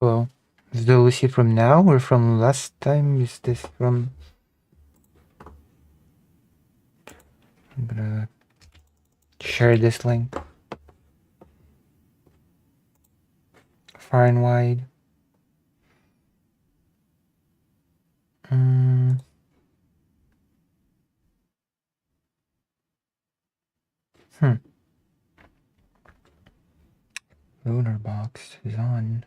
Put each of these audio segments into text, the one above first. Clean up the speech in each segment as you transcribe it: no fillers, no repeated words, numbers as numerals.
Hello. Is the Lucy from now or from last time? Is this from... I'm gonna share this link far and wide. Lunar box is on.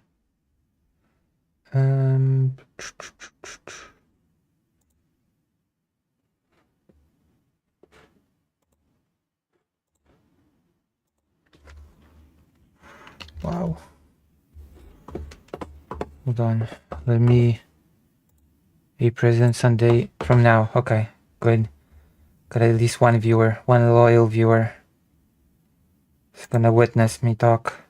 Wow. Hold on. Let me... A present Sunday from now. Okay, good. Got at least one viewer, one loyal viewer. He's gonna witness me talk.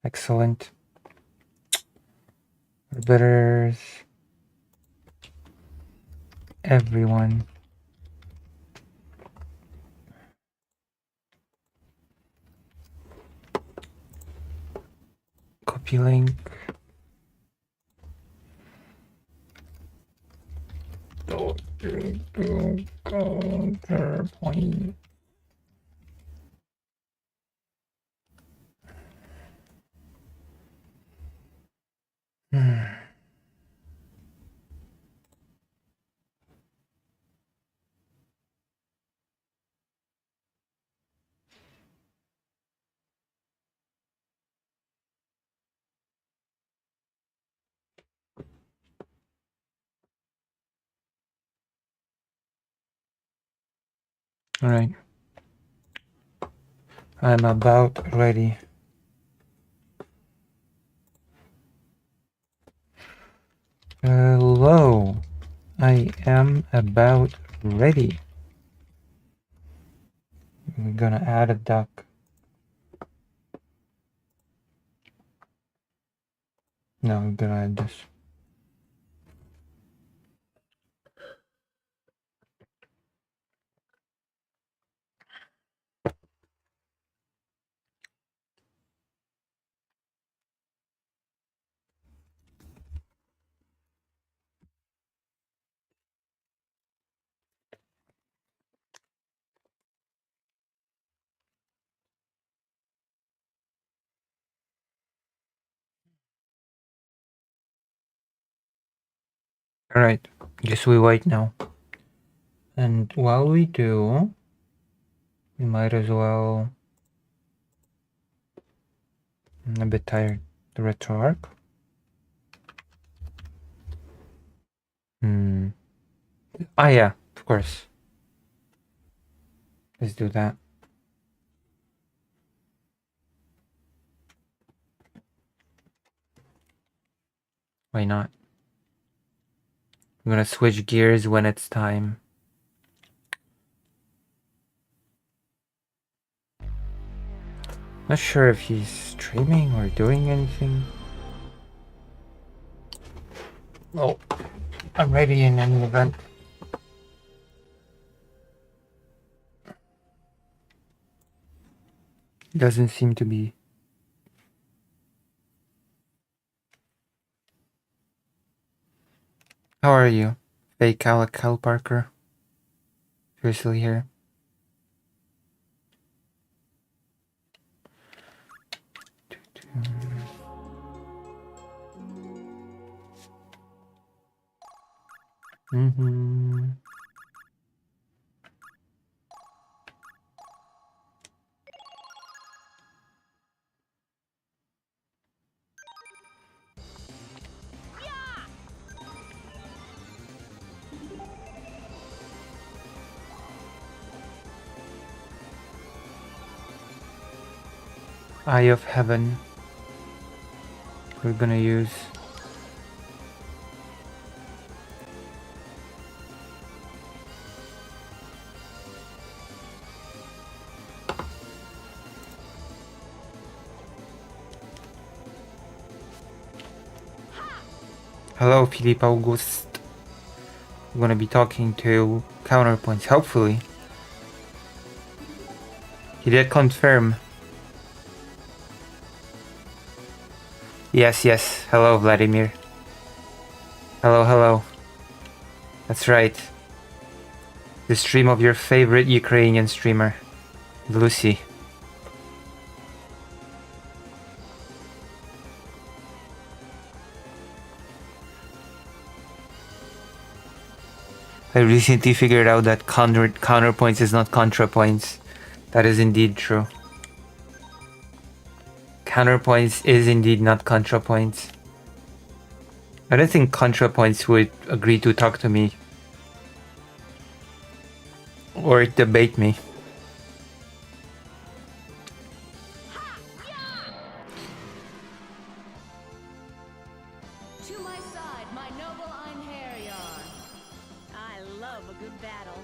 Excellent. Orbiters. Everyone. Copy link. Counterpoint. All right. I'm about ready. Hello. I am about ready. We're gonna add a duck. No, I'm gonna add this. All right. Guess we wait now. And while we do, we might as well... I'm a bit tired. The retro arc. Ah, yeah, of course. Let's do that. Why not? I'm gonna switch gears when it's time. Not sure if he's streaming or doing anything. Oh, I'm ready in any event. Doesn't seem to be. How are you? Fake Cal Parker. You're still here. Eye of Heaven. We're gonna use. Hello, Philippe Auguste. I'm gonna be talking to Counterpoints, hopefully. He did confirm. Yes, yes. Hello, Vladimir. Hello, hello. That's right. The stream of your favorite Ukrainian streamer, Lucy. I recently figured out that counterpoints is not contrapoints. That is indeed true. Counterpoints is indeed not contrapoints. I don't think contrapoints would agree to talk to me or debate me. To my side, my noble Einherjar. I love a good battle.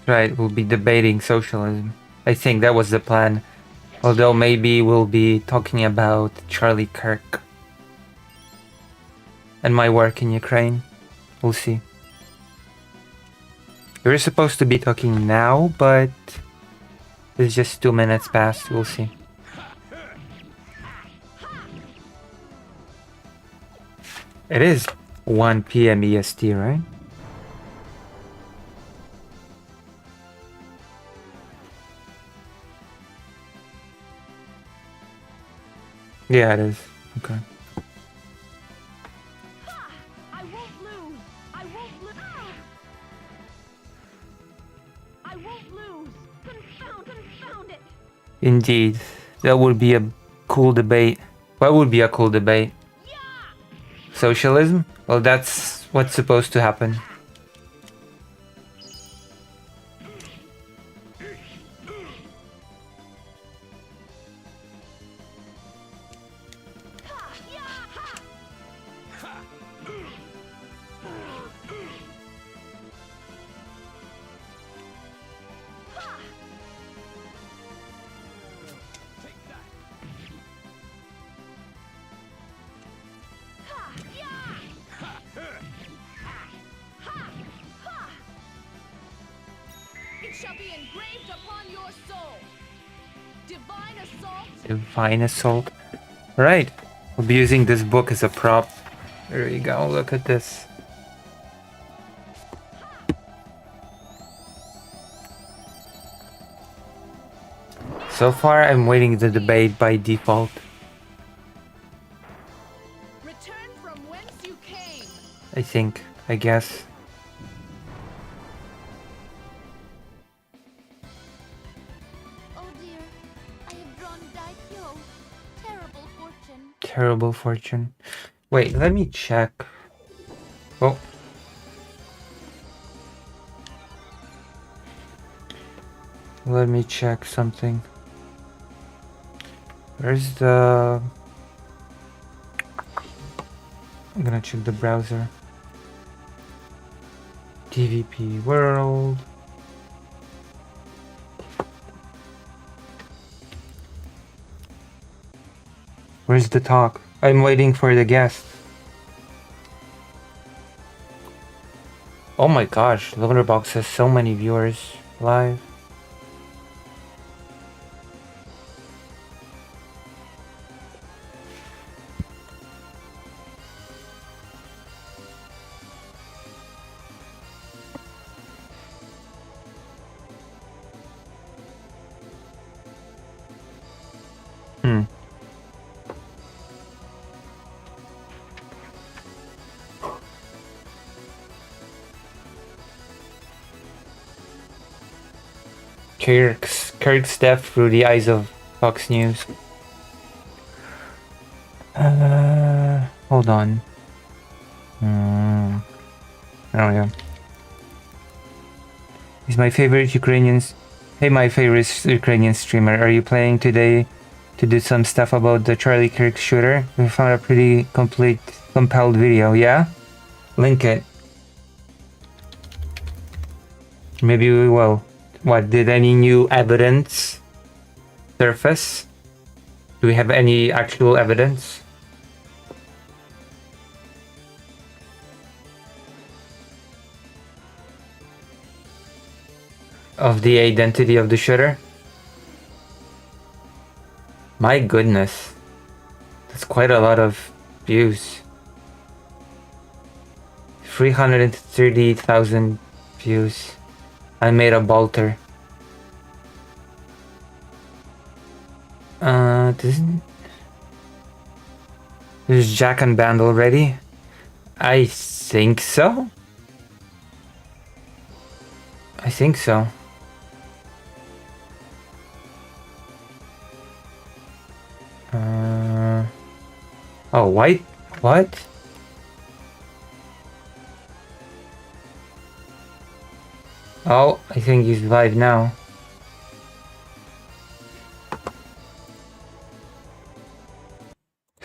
Right, we'll be debating socialism. I think that was the plan. Although maybe we'll be talking about Charlie Kirk and my work in Ukraine. We'll see. We were supposed to be talking now, but it's just 2 minutes past. We'll see. It is 1 p.m. EST, right? Yeah, it is. Okay. I won't lose. I won't lose. I won't lose. Confound it. Indeed. That would be a cool debate. What would be a cool debate? Socialism? Well, that's what's supposed to happen. It shall be engraved upon your soul. Divine assault. Divine Assault. Right. We'll be using this book as a prop. There you go. Look at this. So far, I'm winning the debate by default. Return from whence you came. I think. I guess. Oh dear, I have drawn Daikyo. Terrible fortune. Terrible fortune. Wait, let me check. Oh. Let me check something. Where's the... I'm gonna check the browser. TVP World. Where's the talk? I'm waiting for the guest. Oh my gosh, Loaderbox has so many viewers live. Kirk's death through the eyes of Fox News. Hold on. There we go. He's my favorite Ukrainian. Hey, my favorite Ukrainian streamer. Are you playing today to do some stuff about the Charlie Kirk shooter? We found a pretty compelled video. Yeah? Link it. Maybe we will. What, did any new evidence surface? Do we have any actual evidence? of the identity of the shooter. My goodness. That's quite a lot of views. 330,000 views. I made a bolter. Doesn't... Is Jack unbanned already? I think so. I think so. Oh, white? What? Oh, I think he's live now.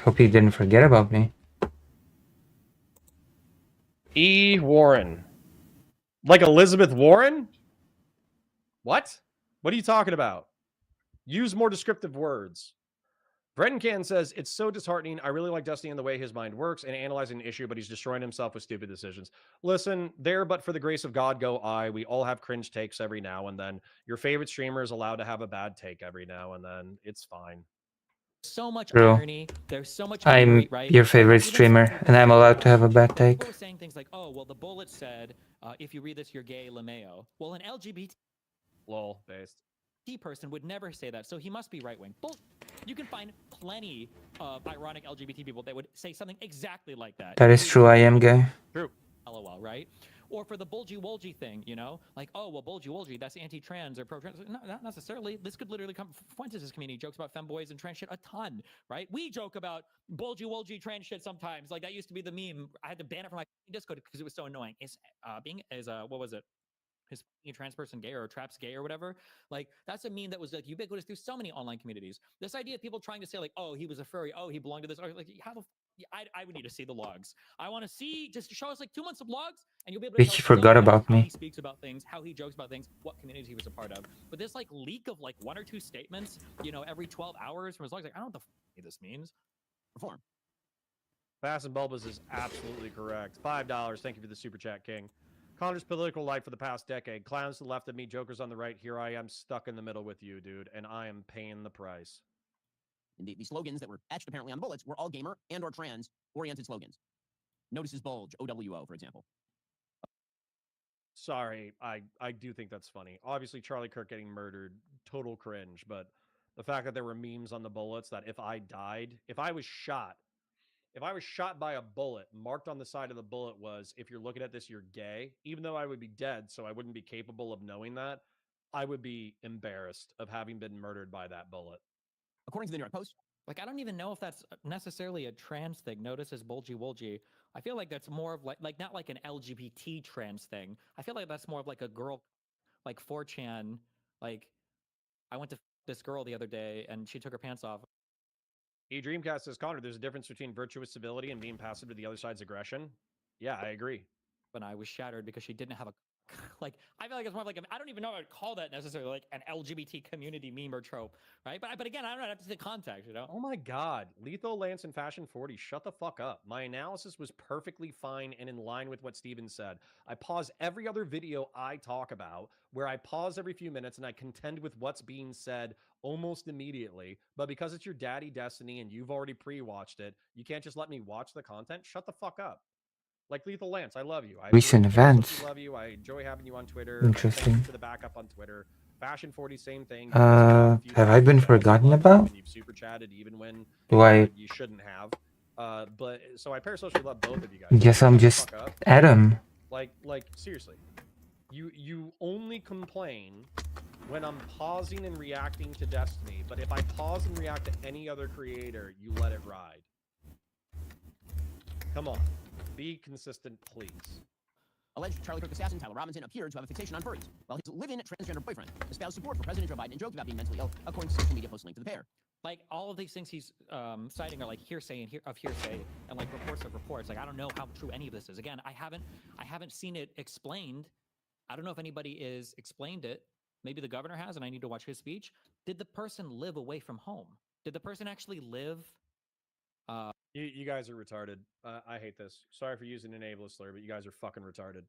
Hope he didn't forget about me. E. Warren. Like Elizabeth Warren? What? What are you talking about? Use more descriptive words. Brendan says, it's so disheartening. I really like Dusty and the way his mind works and analyzing an issue, but he's destroying himself with stupid decisions. Listen, there, but for the grace of God, go I. We all have cringe takes every now and then. Your favorite streamer is allowed to have a bad take every now and then. It's fine. So much True. irony. There's so much I'm angry, right? your Like, favorite even streamer, some and I'm people allowed to have a bad take. People were saying things like, "Oh, well, the bullet said, if you read this, you're gay, LeMayo." Well, an LGBT Lol, based. person would never say that, so he must be right wing. Bull. You can find plenty of ironic LGBT people that would say something exactly like that. That is true. I am gay. True. LOL, right? Or for the bulgy wolgy thing, you know, like, oh, well, bulgy wolgy, that's anti-trans or pro-trans. No, not necessarily. This could literally come. Fuentes' community jokes about femboys and trans shit a ton, right? We joke about bulgy wolgy trans shit sometimes. Like, that used to be the meme. I had to ban it from my Discord because it was so annoying. Is what was it? Is a trans person gay or traps gay or whatever? Like, that's a meme that was like ubiquitous through so many online communities. This idea of people trying to say like, oh, he was a furry, oh, he belonged to this, or like, how the I would need to see the logs. I want to see, just show us like 2 months of logs, and you'll be able to He tell forgot so much about how me. he speaks about things, how he jokes about things, what communities he was a part of. But this like leak of like 1 or 2 statements, you know, every 12 hours from his logs, like, I don't know what the this means. Reform. Fast and Bulbous is absolutely correct. $5. Thank you for the super chat, King. Connor's political life for the past decade. Clowns to the left of me, jokers on the right. Here I am stuck in the middle with you, dude, and I am paying the price. The slogans that were etched apparently on bullets were all gamer and or trans-oriented slogans. Notices bulge, OWO, for example. Sorry, I do think that's funny. Obviously, Charlie Kirk getting murdered, total cringe, but the fact that there were memes on the bullets that if I died, if I was shot by a bullet, marked on the side of the bullet was, if you're looking at this, you're gay, even though I would be dead, so I wouldn't be capable of knowing that, I would be embarrassed of having been murdered by that bullet. According to the New York Post, Like, I don't even know if that's necessarily a trans thing. Notice as bulgy wolgy. I feel like that's more of like not like an LGBT trans thing. I feel like that's more of like a girl, like 4chan. Like, I went to this girl the other day and she took her pants off. Dreamcast says, Connor, there's a difference between virtuous civility and being passive to the other side's aggression. Yeah, I agree. And I was shattered because she didn't have a like. I feel like it's more of like I don't even know what I'd call that necessarily, like an LGBT community meme or trope, right? But again, I don't know. I have to see the context, you know. Oh my God, Lethal Lance and Fashion 40, shut the fuck up. My analysis was perfectly fine and in line with what Steven said. I pause every other video I talk about, where I pause every few minutes and I contend with what's being said almost immediately. But because it's your daddy Destiny and you've already pre-watched it, you can't just let me watch the content. Shut the fuck up. Like Lethal Lance, I love you. I Recent events. love you. I enjoy having you on Twitter. Interesting. Thank you for the backup on Twitter. Fashion 40, same thing. Have I been forgotten about? You've super chatted even when you shouldn't have. But so I parasocially love both of you guys. Guess I'm just Adam. Like seriously, you only complain when I'm pausing and reacting to Destiny. But if I pause and react to any other creator, you let it ride. Come on, be consistent, please. Alleged Charlie Kirk assassin Tyler Robinson appeared to have a fixation on furries, while his live-in transgender boyfriend espoused support for President Joe Biden and joked about being mentally ill, according to social media posts linked to the pair. Like, all of these things he's citing are like hearsay and like reports of reports. Like, I don't know how true any of this is. Again, I haven't seen it explained. I don't know if anybody is explained it. Maybe the governor has, and I need to watch his speech. Did the person live away from home? Did the person actually live? You guys are retarded. I hate this. Sorry for using an ableist slur, but you guys are fucking retarded.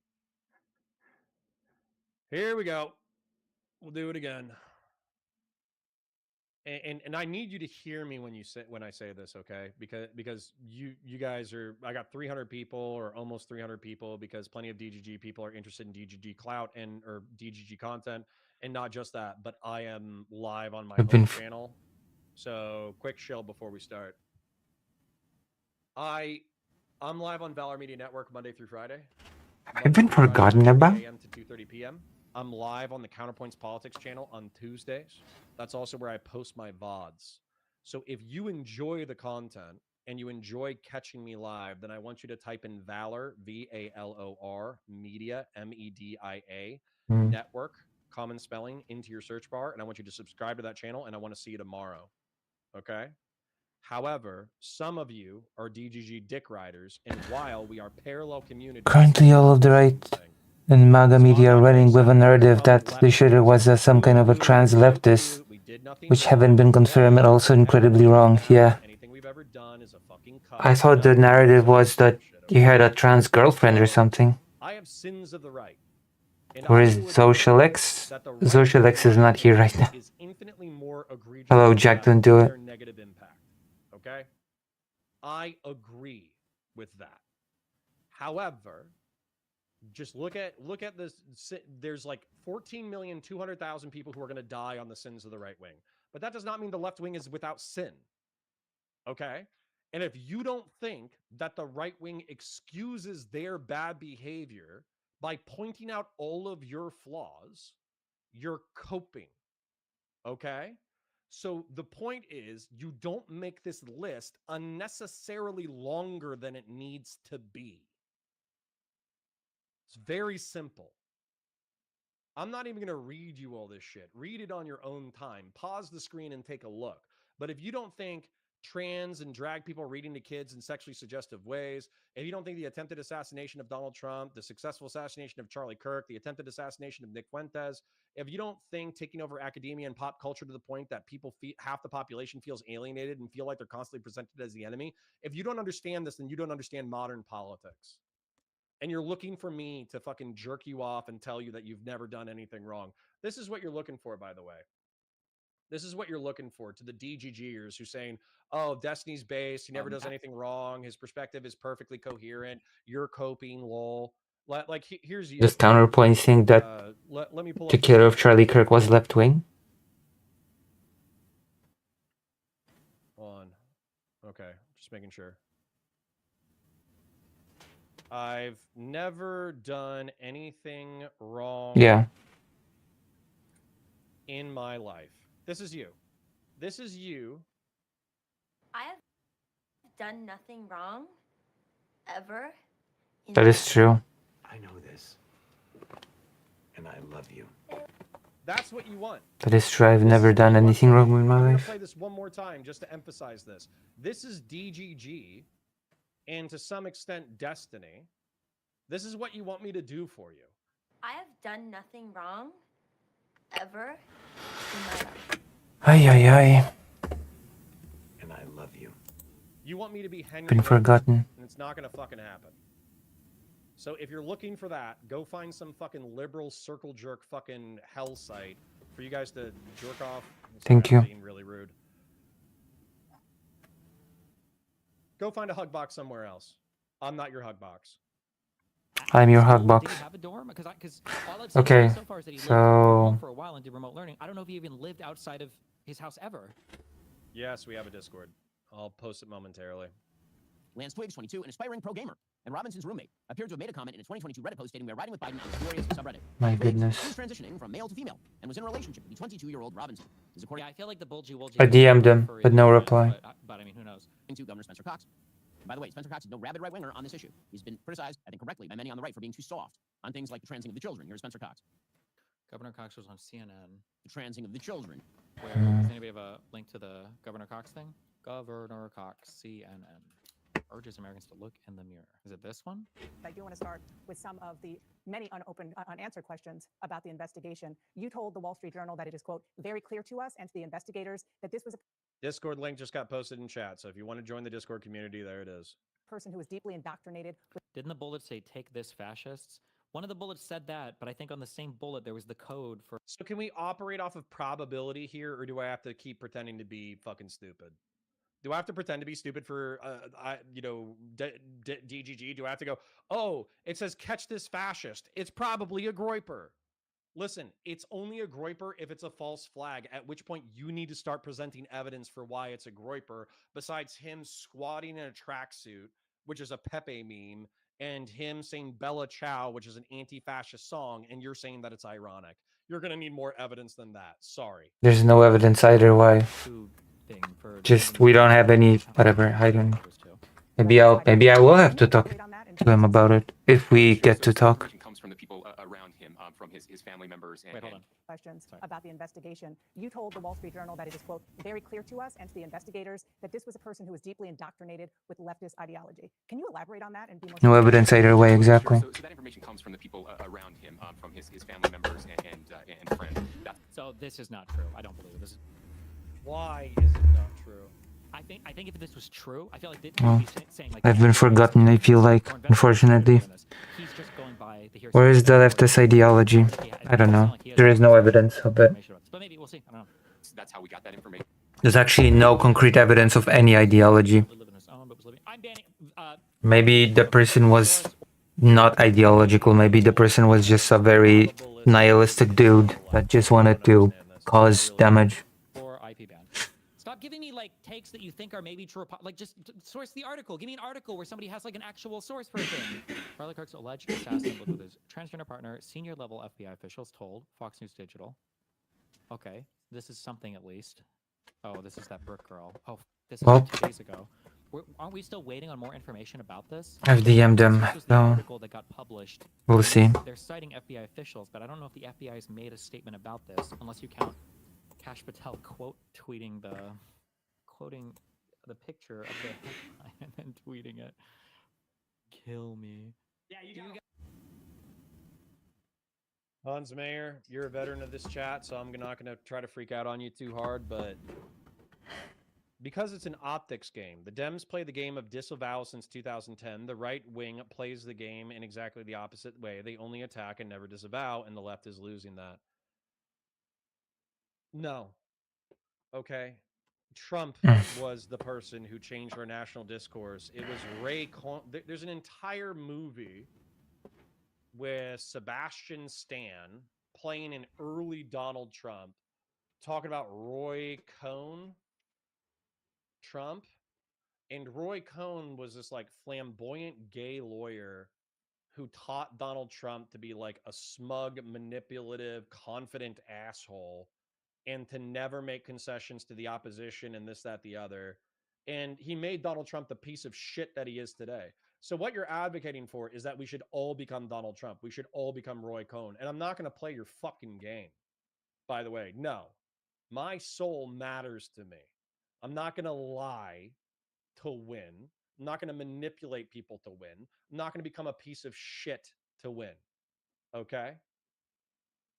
Here we go. We'll do it again. And I need you to hear me when I say this, okay? Because you guys are, I got 300 people or almost 300 people, because plenty of DGG people are interested in DGG clout and or DGG content, and not just that, but I am live on my I've been home channel. So quick shill before we start. I'm live on Valor Media Network Monday through Friday. I've been forgotten about. 8 a.m. to 2:30 p.m. I'm live on the Counterpoints Politics channel on Tuesdays. That's also where I post my VODs. So if you enjoy the content and you enjoy catching me live, then I want you to type in Valor, VALOR, Media, MEDIA, Network, common spelling, into your search bar. And I want you to subscribe to that channel, and I want to see you tomorrow. Okay? However, some of you are DGG dick riders, and while we are parallel communities... Currently, all of the right and MAGA media are running with a narrative that the shooter was some kind of a trans leftist, which haven't been confirmed, and also incredibly wrong. Yeah. I thought the narrative was that he had a trans girlfriend or something. I have sins of the right. Or is Socialex? Socialex is not here right now. Hello, Jack, don't do it. Negative impact. Okay? I agree with that. However, just look at this. There's like 14,200,000 people who are going to die on the sins of the right wing. But that does not mean the left wing is without sin. Okay? And if you don't think that the right wing excuses their bad behavior by pointing out all of your flaws, you're coping. Okay? So the point is, you don't make this list unnecessarily longer than it needs to be. It's very simple. I'm not even going to read you all this shit. Read it on your own time. Pause the screen and take a look. But if you don't think trans and drag people reading to kids in sexually suggestive ways, if you don't think the attempted assassination of Donald Trump, the successful assassination of Charlie Kirk, the attempted assassination of Nick Fuentes, if you don't think taking over academia and pop culture to the point that half the population feels alienated and feel like they're constantly presented as the enemy, if you don't understand this, then you don't understand modern politics. And you're looking for me to fucking jerk you off and tell you that you've never done anything wrong. This is what you're looking for, by the way. This is what you're looking for, to the DGGers who's saying, oh, Destiny's based. He never does anything wrong. His perspective is perfectly coherent. You're coping, lol. Like, here's you. Does Counterpoint think that let me pull the killer of Charlie Kirk was left-wing? On. Okay, just making sure. I've never done anything wrong in my life. This is you. This is you. I have done nothing wrong, ever. That is true. I know this. And I love you. That's what you want. That is true. I've never done anything wrong in my I'm life. gonna play this one more time just to emphasize this. This is DGG, and to some extent, Destiny. This is what you want me to do for you. I have done nothing wrong, ever, in my life. Ay, ay, ay. And I love you. You want me to be Henry Been Williams, forgotten. and it's not gonna fucking happen. So if you're looking for that, go find some fucking liberal circle jerk fucking hell site for you guys to jerk off. Thank you. Being really rude. Go find a hug box somewhere else. I'm not your hug box. I'm your hug Did box. he have a dorm? Because all I've seen Okay, so far is that he lived from home so for a while and did remote learning. I don't know if he even lived outside of his house ever. Yes, we have a Discord. I'll post it momentarily. Lance Twigs, 22, an aspiring pro-gamer, and Robinson's roommate, appeared to have made a comment in a 2022 Reddit post stating we are riding with Biden on the glorious subreddit. my Twigs goodness. was transitioning from male to female and was in a relationship with the 22-year-old Robinson. This is according Yeah, I feel like the bulgy wolgy. I DM'd him, but no reply. But I mean, who knows? to Governor Spencer Cox. And by the way, Spencer Cox is no rabid right-winger on this issue. He's been criticized, I think correctly, by many on the right for being too soft on things like the transing of the children. Here's Spencer Cox. Governor Cox was on CNN. The transing of the children. Where does anybody have a link to the Governor Cox thing? Governor Cox, CNN. Urges Americans to look in the mirror. Is it this one? I do want to start with some of the many unanswered questions about the investigation. You told the Wall Street Journal that it is, quote, very clear to us and to the investigators that this was a Discord link just got posted in chat. So if you want to join the Discord community, there it is. person who was deeply indoctrinated. Didn't the bullet say, take this, fascists? One of the bullets said that, but I think on the same bullet there was the code for. So can we operate off of probability here, or do I have to keep pretending to be fucking stupid? Do I have to pretend to be stupid for, DGG? Do I have to go, oh, it says catch this fascist. It's probably a groiper. Listen, it's only a groiper if it's a false flag, at which point you need to start presenting evidence for why it's a groiper, besides him squatting in a tracksuit, which is a Pepe meme, and him saying Bella Ciao, which is an anti-fascist song, and you're saying that it's ironic. You're going to need more evidence than that. Sorry. There's no evidence either why. Food thing for Just we don't have any whatever. I don't. Maybe I will have to talk to him about it if we get to talk. Comes from the people around him, from his family members. Wait, hold on. Questions about the investigation. You told the Wall Street Journal that it is, quote, very clear to us and to the investigators that this was a person who was deeply indoctrinated with leftist ideology. Can you elaborate on that and be more No evidence either way, exactly. So that information comes from the people around him, from his family members and friends. So this is not true. I don't believe it. This is. Why is it not true? I think if this was true, I feel like Well, be saying like I've been forgotten, I feel like, unfortunately. He's just going by the Where is the leftist ideology? I don't know. There is no evidence of it. But maybe we'll see. I don't know. That's how we got that information. There's actually no concrete evidence of any ideology. I'm banning. Maybe the person was not ideological. Maybe the person was just a very nihilistic dude that just wanted to cause damage. Or IP ban. Stop giving me like takes that you think are maybe true. Like just source the article. Give me an article where somebody has like an actual source for a thing. Charlie Kirk's alleged assassin with his transgender partner, senior level FBI officials told Fox News Digital. Okay, this is something at least. Oh, this is that Brooke girl. Oh, this is Well, like 2 days ago. Aren't we still waiting on more information about this? I've DM'd them, This was the so article that got published. we'll see. They're citing FBI officials, but I don't know if the FBI has made a statement about this, unless you count Kash Patel quoting the picture of the headline and then tweeting it. Kill me. Yeah, you got. Hans Mayer, you're a veteran of this chat, so I'm not going to try to freak out on you too hard, but because it's an optics game, the Dems play the game of disavow since 2010. The right wing plays the game in exactly the opposite way. They only attack and never disavow, and the left is losing that. No. Okay. Trump was the person who changed our national discourse. It was there's an entire movie with Sebastian Stan playing an early Donald Trump, talking about Roy Cohn Trump. And Roy Cohn was this like flamboyant gay lawyer who taught Donald Trump to be like a smug, manipulative, confident asshole and to never make concessions to the opposition and this, that, the other. And he made Donald Trump the piece of shit that he is today. So what you're advocating for is that we should all become Donald Trump. We should all become Roy Cohn. And I'm not going to play your fucking game, by the way. No. My soul matters to me. I'm not going to lie to win. I'm not going to manipulate people to win. I'm not going to become a piece of shit to win. Okay?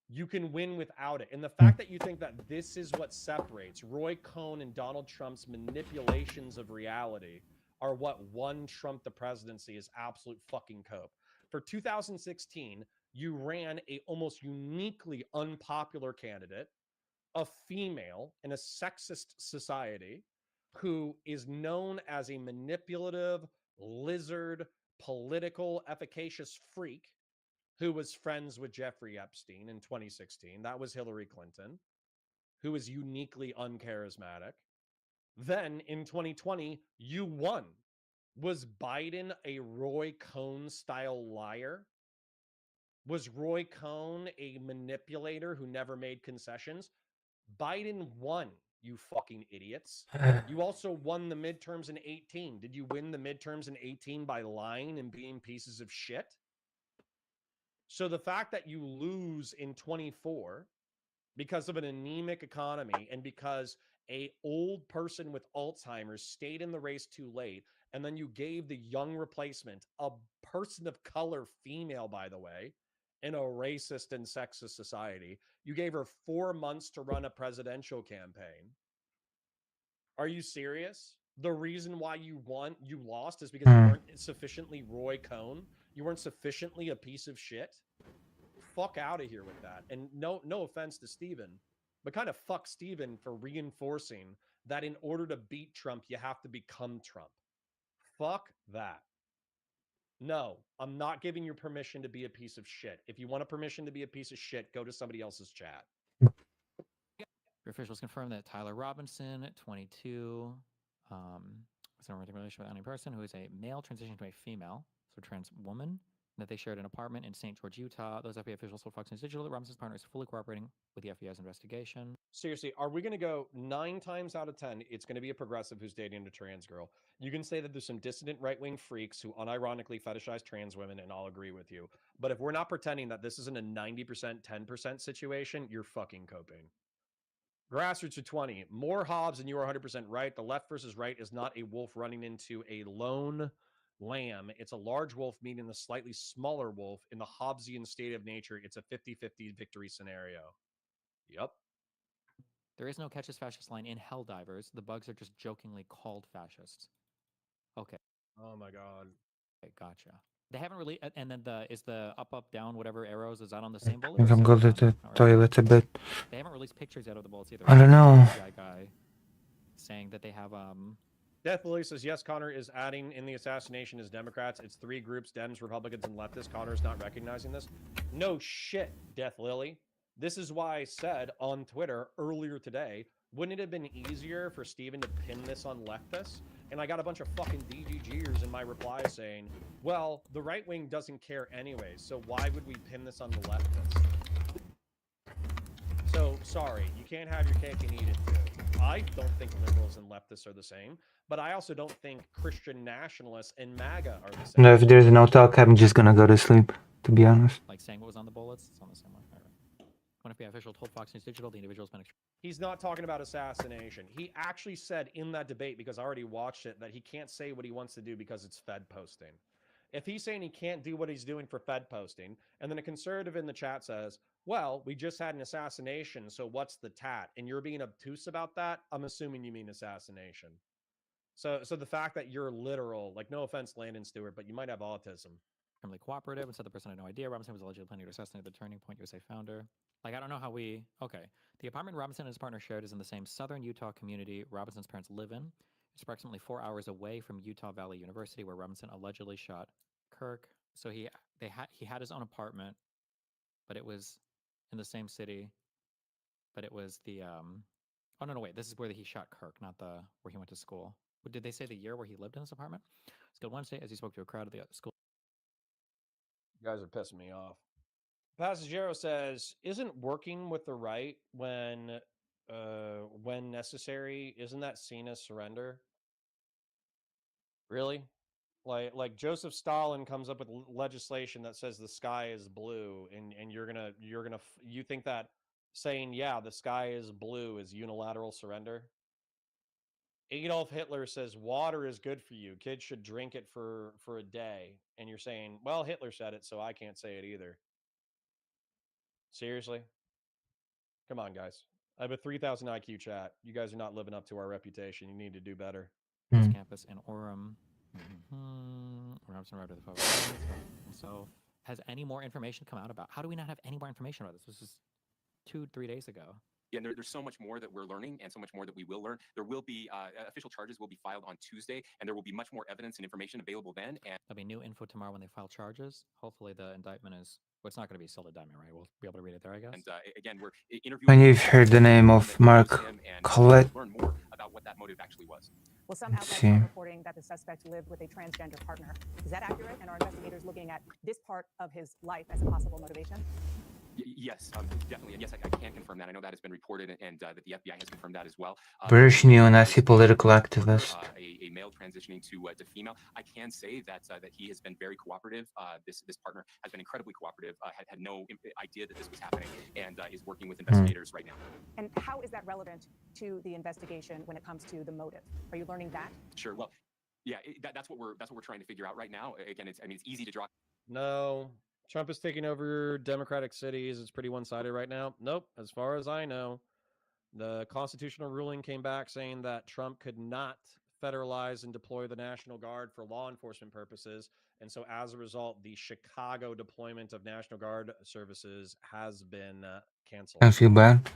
You can win without it. And the fact that you think that this is what separates Roy Cohn and Donald Trump's manipulations of reality are what won Trump the presidency is absolute fucking cope. For 2016, you ran a almost uniquely unpopular candidate, a female in a sexist society who is known as a manipulative, lizard, political, efficacious freak who was friends with Jeffrey Epstein in 2016. That was Hillary Clinton, who is uniquely uncharismatic. Then in 2020, you won. Was Biden a Roy Cohn style liar? Was Roy Cohn a manipulator who never made concessions? Biden won, you fucking idiots. You also won the midterms in 18. Did you win the midterms in 18 by lying and being pieces of shit? So the fact that you lose in 24 because of an anemic economy and because a old person with Alzheimer's stayed in the race too late, and then you gave the young replacement, a person of color, female, by the way, in a racist and sexist society, you gave her 4 months to run a presidential campaign. Are you serious? The reason why you lost is because you weren't sufficiently Roy Cohn. You weren't sufficiently a piece of shit. Fuck out of here with that. And no offense to Steven, but kind of fuck Steven for reinforcing that in order to beat Trump, you have to become Trump. Fuck that. No, I'm not giving you permission to be a piece of shit. If you want a permission to be a piece of shit, go to somebody else's chat. Your officials confirmed that Tyler Robinson, 22, was in a romantic relationship with any person who is a male transitioning to a female, so trans woman, that they shared an apartment in St. George, Utah. Those FBI officials told Fox News Digital that Robinson's partner is fully cooperating with the FBI's investigation. Seriously, are we going to go 9 times out of 10? It's going to be a progressive who's dating a trans girl. You can say that there's some dissident right-wing freaks who unironically fetishize trans women, and I'll agree with you. But if we're not pretending that this isn't a 90%, 10% situation, you're fucking coping. Grassroots are 20. More Hobbes, and you are 100% right. The left versus right is not a wolf running into a lone lamb. It's a large wolf meeting a slightly smaller wolf. In the Hobbesian state of nature, it's a 50-50 victory scenario. Yep. There is no catch as fascist line in Helldivers. The bugs are just jokingly called fascists. Okay. Oh my god. Okay, gotcha. They haven't really, and then is the up, down, whatever arrows, is that on the same bullet? You can go to the toilet a bit. They haven't released pictures yet of the bullets either. I don't know. Guy saying that they have Death Lily says, yes, Connor is adding in the assassination as Democrats. It's 3 groups, Dems, Republicans, and leftists. Connor's not recognizing this. No shit, Death Lily. This is why I said on Twitter earlier today, wouldn't it have been easier for Steven to pin this on leftists? And I got a bunch of fucking DGGers in my reply saying, well, the right wing doesn't care anyways, so why would we pin this on the leftists? So, sorry, you can't have your cake and eat it too. I don't think liberals and leftists are the same, but I also don't think Christian nationalists and MAGA are the same. No, if there's no talk, I'm just gonna go to sleep, to be honest. like saying what was on the bullets. It's on the same one. One FBI official told Fox News Digital the individual's been. He's not talking about assassination. He actually said in that debate, because I already watched it, that he can't say what he wants to do because it's Fed posting. If he's saying he can't do what he's doing for Fed posting, and then a conservative in the chat says, well, we just had an assassination, so what's the tat? And you're being obtuse about that, I'm assuming you mean assassination. So the fact that you're literal, like, no offense, Landon Stewart, but you might have autism. Criminally cooperative and said the person had no idea. Robinson was allegedly planning to assassinate the Turning Point USA founder. Like, I don't know how we. Okay. The apartment Robinson and his partner shared is in the same southern Utah community Robinson's parents live in. It's approximately 4 hours away from Utah Valley University, where Robinson allegedly shot Kirk. So he had his own apartment, but it was in the same city. But it was the oh no wait, this is where he shot Kirk, not the where he went to school. But did they say the year where he lived in this apartment? It's good Wednesday as he spoke to a crowd at the school. You guys are pissing me off. Passagiero says, isn't working with the right when necessary, isn't that seen as surrender? Really? Like Joseph Stalin comes up with legislation that says the sky is blue, and you think that saying, yeah, the sky is blue is unilateral surrender? Adolf Hitler says water is good for you. Kids should drink it for a day. And you're saying, well, Hitler said it, so I can't say it either. Seriously? Come on, guys. I have a 3,000 IQ chat. You guys are not living up to our reputation. You need to do better. Campus in Orem. Robinson arrived at the photo. So, has any more information come out about? How do we not have any more information about this? This was 2-3 days ago. Yeah, and there's so much more that we're learning and so much more that we will learn. There will be official charges will be filed on Tuesday, and there will be much more evidence and information available then. And there'll be new info tomorrow when they file charges. Hopefully, the indictment is. Well, it's not going to be sold indictment, right? We'll be able to read it there, I guess. And again, we're interviewing. When you've heard the name of Mark Collette, learn more about what that motive actually was. Well, some outlets are reporting that the suspect lived with a transgender partner. Is that accurate? And are investigators looking at this part of his life as a possible motivation? Yes, definitely. And yes, I can confirm that. I know that has been reported, and that the FBI has confirmed that as well. British neo-Nazi political activist. A male transitioning to female. I can say that he has been very cooperative. This partner has been incredibly cooperative. Had no idea that this was happening, and is working with investigators right now. And how is that relevant to the investigation when it comes to the motive? Are you learning that? Sure. Well, yeah, that's what we're trying to figure out right now. Again, it's easy to draw. No. Trump is taking over Democratic cities. It's pretty one-sided right now. Nope. As far as I know, the constitutional ruling came back saying that Trump could not federalize and deploy the National Guard for law enforcement purposes. And so as a result, the Chicago deployment of National Guard services has been canceled. I feel bad.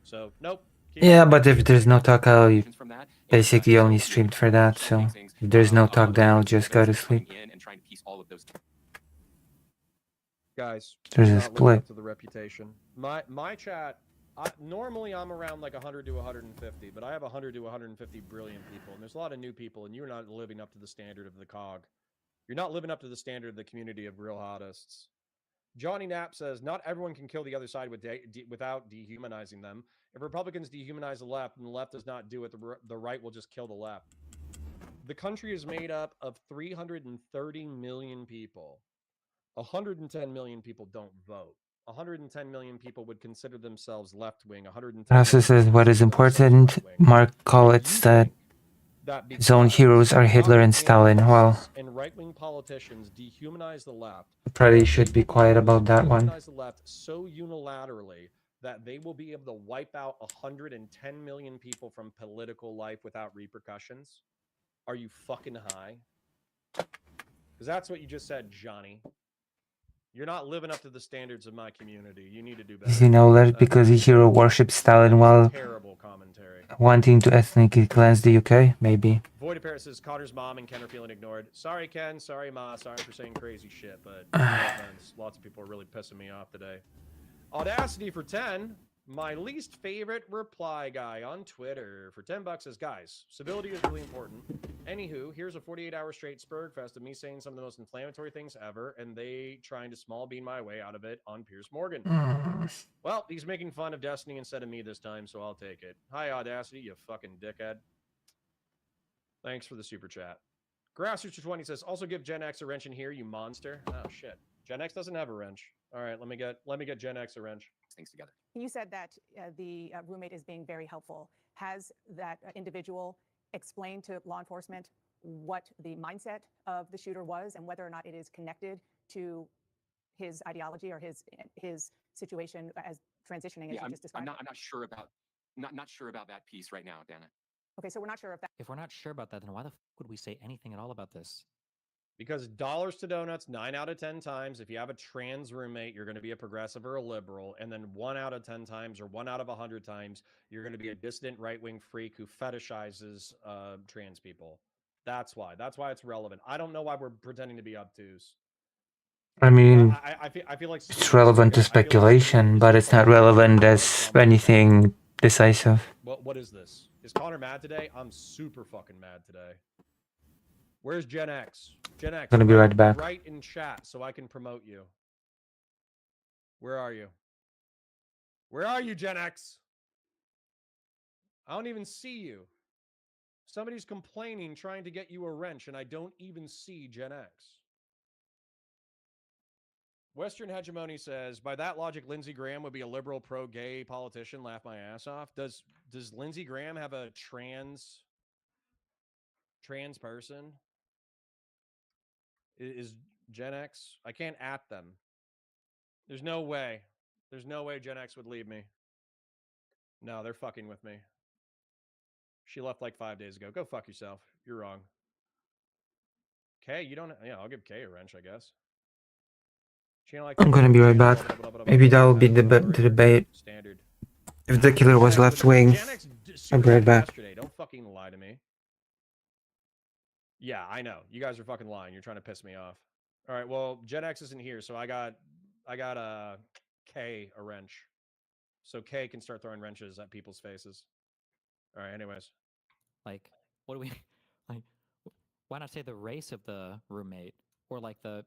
So, nope. Yeah, but if there's no talk, I'll From that, and, basically so only we streamed have for that. additional So fixings, if there's no of talk, other then I'll evidence just go to that's coming sleep. in and trying to piece all of those. Guys, There's you're a not living split. up to the reputation. My chat, normally I'm around like 100 to 150, but I have 100 to 150 brilliant people, and there's a lot of new people, and you're not living up to the standard of the COG. You're not living up to the standard of the community of real hottists. Johnny Knapp says, not everyone can kill the other side without dehumanizing them. If Republicans dehumanize the left and the left does not do it, the right will just kill the left. The country is made up of 330 million people. 110 million people don't vote. 110 million people would consider themselves left-wing. 110 Also million says what is consider themselves important. right-wing. Mark And Collins you that think that his own because heroes are Hitler and Stalin. Well, anarchists and right-wing politicians dehumanize the left, probably that should they be will quiet able to about that one. dehumanize the left so unilaterally that they will be able to wipe out 110 million people from political life without repercussions? Are you fucking high? Because that's what you just said, Johnny. You're not living up to the standards of my community. You need to do better. Is he no left because he hero worships Stalin while terrible commentary. wanting to ethnically cleanse the UK? Maybe. Void of Paris says Connor's mom and Ken are feeling ignored. Sorry, Ken. Sorry, Ma. Sorry for saying crazy shit, but no offense. Lots of people are really pissing me off today. Audacity for 10. My least favorite reply guy on Twitter for 10 bucks says, guys, civility is really important. Anywho, here's a 48-hour straight Spurgfest of me saying some of the most inflammatory things ever, and they trying to small bean my way out of it on Piers Morgan. Well, he's making fun of Destiny instead of me this time, so I'll take it. Hi, Audacity, you fucking dickhead. Thanks for the super chat. Grassroots20 says, also give Gen X a wrench in here, you monster. Oh, shit. Gen X doesn't have a wrench. All right, let me get Gen X a wrench. Things together. You said that the roommate is being very helpful. Has that individual explained to law enforcement what the mindset of the shooter was and whether or not it is connected to his ideology or his situation as transitioning, as you just described? I'm not sure about not sure about that piece right now, Dana. Okay, so we're not sure if that. If we're not sure about that, then why the fuck would we say anything at all about this? Because dollars to donuts, 9 out of 10 times, if you have a trans roommate, you're going to be a progressive or a liberal. And then 1 out of 10 times or 1 out of 100 times, you're going to be a dissident right-wing freak who fetishizes trans people. That's why. That's why it's relevant. I don't know why we're pretending to be obtuse. I mean, I feel like it's relevant to speculation, but it's not relevant as anything decisive. What is this? Is Connor mad today? I'm super fucking mad today. Where's Gen X? Gen X. Gonna be right back. Write in chat so I can promote you. Where are you? Where are you, Gen X? I don't even see you. Somebody's complaining, trying to get you a wrench, and I don't even see Gen X. Western Hegemony says, by that logic, Lindsey Graham would be a liberal pro-gay politician. Laugh my ass off. Does Lindsey Graham have a trans person? Is Gen X? I can't at them. There's no way. There's no way Gen X would leave me. No, they're fucking with me. She left like 5 days ago. Go fuck yourself. You're wrong. Kay, you don't... Yeah, I'll give Kay a wrench, I guess. I'm gonna be right back. Maybe that will be the debate. Standard. If the killer was left wing, I'll be right back. Don't fucking lie to me. Yeah, I know. You guys are fucking lying. You're trying to piss me off. All right, well, Gen X isn't here, so I got Kay a wrench. So Kay can start throwing wrenches at people's faces. All right, anyways. Like, what do we like? Why not say the race of the roommate, or like the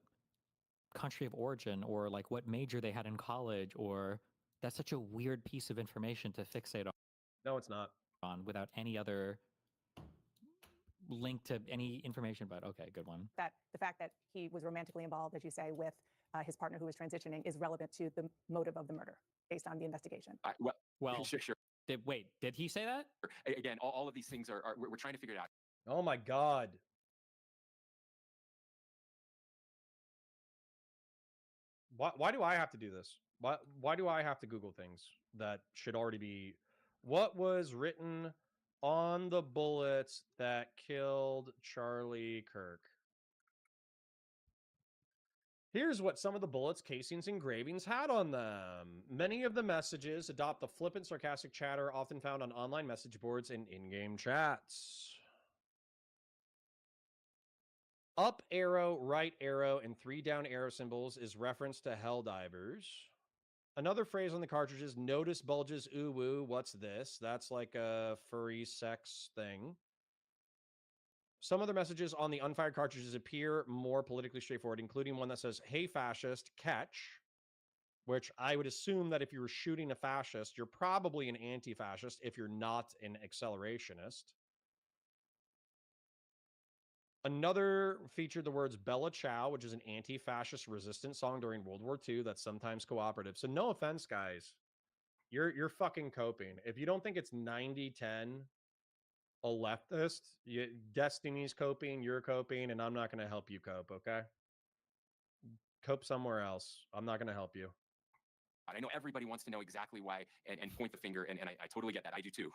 country of origin, or like what major they had in college? Or that's such a weird piece of information to fixate on. No, it's not. On without any other link to any information. But okay, good one. That the fact that he was romantically involved, as you say, with his partner who was transitioning is relevant to the motive of the murder based on the investigation. Well, sure. Did he say that? Again, all of these things are we're trying to figure it out. Oh my God. Why do I have to do this? Why do I have to Google things that should already be... What was written on the bullets that killed Charlie Kirk. Here's what some of the bullets, casings, engravings had on them. Many of the messages adopt the flippant, sarcastic chatter often found on online message boards and in-game chats. Up arrow, right arrow, and 3 down arrow symbols is reference to Helldivers. Another phrase on the cartridges, notice bulges, ooh woo, what's this? That's like a furry sex thing. Some other messages on the unfired cartridges appear more politically straightforward, including one that says, hey fascist, catch, which I would assume that if you were shooting a fascist, you're probably an anti-fascist if you're not an accelerationist. Another featured the words Bella Ciao, which is an anti-fascist resistance song during World War II that's sometimes cooperative. So no offense, guys. You're fucking coping. If you don't think it's 90-10 a leftist, Destiny's coping, you're coping, and I'm not going to help you cope, okay? Cope somewhere else. I'm not going to help you. I know everybody wants to know exactly why and point the finger, and I totally get that. I do too.